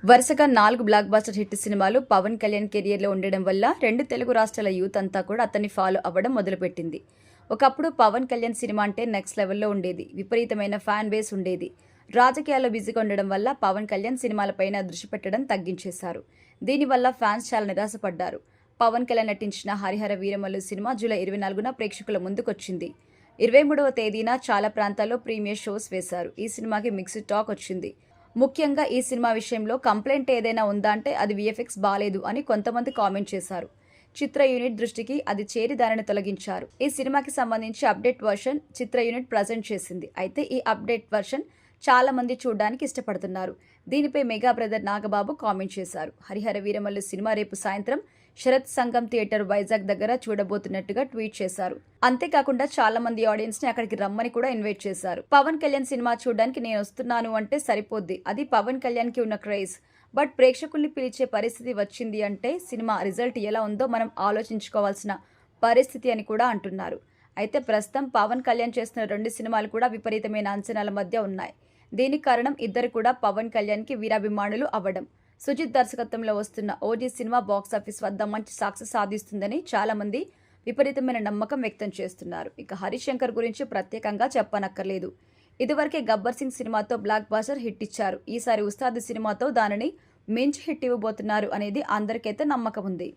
వరుసగా 4 block buster hit సినిమాలు పవన్ కళ్యాణ్ కెరియర్లో ఉండడం వల్ల 2 తెలుగు రాష్ట్రాల యూత్ అంతా కూడా అతన్ని ఫాలో అవ్వడం మొదలుపెట్టింది. ఒకప్పుడు పవన్ కళ్యాణ్ సినిమా అంటే నెక్స్ట్ లెవెల్లో ఉండేది. విపరీతమైన ఫ్యాన్ బేస్ ఉండేది. రాజకీయాల్లో బిజీగా ఉండడం వల్ల పవన్ కళ్యాణ్ సినిమాలపైన దృష్టి పెట్టడం తగ్గించేశారు. దీనివల్ల ఫ్యాన్స్ చాలా నిరాశపడ్డారు. పవన్ కళ్యాణ్ నటించిన హరిహర వీరమల్లు సినిమా జూలై 24న ప్రేక్షకుల ముందుకొచ్చింది. 23వ తేదీన చాలా ప్రాంతాల్లో ప్రీమియర్ షోస్ వేశారు. ఈ సినిమాకి మిక్స్డ్ టాక్ వచ్చింది. ముఖ్యంగా ఈ సినిమా విషయంలో కంప్లైంట్ ఏదైనా ఉందా అంటే అది వీఎఫ్ఎక్స్ బాలేదు అని కొంతమంది కామెంట్ చేశారు. చిత్ర యూనిట్ దృష్టికి అది చేరి దానిని తొలగించారు. ఈ సినిమాకి సంబంధించి అప్డేట్ వర్షన్ చిత్ర యూనిట్ ప్రజెంట్ చేసింది. అయితే ఈ అప్డేట్ వర్షన్ చాలా మంది చూడడానికి ఇష్టపడుతున్నారు. దీనిపై మెగా బ్రదర్ నాగబాబు కామెంట్ చేశారు. హరిహర వీరమల్లు సినిమా రేపు సాయంత్రం శరత్ సంగం థియేటర్ వైజాగ్ దగ్గర చూడబోతున్నట్టుగా ట్వీట్ చేశారు. అంతేకాకుండా చాలా మంది ఆడియన్స్ ని అక్కడికి రమ్మని కూడా ఇన్వైట్ చేశారు. పవన్ కళ్యాణ్ సినిమా చూడడానికి నేను వస్తున్నాను అంటే సరిపోద్ది, అది పవన్ కళ్యాణ్ కి ఉన్న క్రేజ్. బట్ ప్రేక్షకుల్ని పిలిచే పరిస్థితి వచ్చింది అంటే సినిమా రిజల్ట్ ఎలా ఉందో మనం ఆలోచించుకోవాల్సిన పరిస్థితి అని కూడా అంటున్నారు. అయితే ప్రస్తుతం పవన్ కళ్యాణ్ చేస్తున్న 2 సినిమాలు కూడా విపరీతమైన అంచనాల మధ్య ఉన్నాయి. దీనికి కారణం ఇద్దరు కూడా పవన్ కళ్యాణ్ కి వీరాభిమానులు అవ్వడం. సుజిత్ దర్శకత్వంలో వస్తున్న ఓజీ సినిమా బాక్సాఫీస్ వద్ద మంచి సక్సెస్ సాధిస్తుందని చాలా మంది విపరీతమైన నమ్మకం వ్యక్తం చేస్తున్నారు. ఇక హరిశంకర్ గురించి ప్రత్యేకంగా చెప్పనక్కర్లేదు. ఇదివరకే గబ్బర్ సింగ్ సినిమాతో బ్లాక్ బస్టర్ హిట్ ఇచ్చారు. ఈసారి ఉస్తాద్ సినిమాతో దానిని మించి హిట్ ఇవ్వబోతున్నారు అనేది అందరికైతే నమ్మకం ఉంది.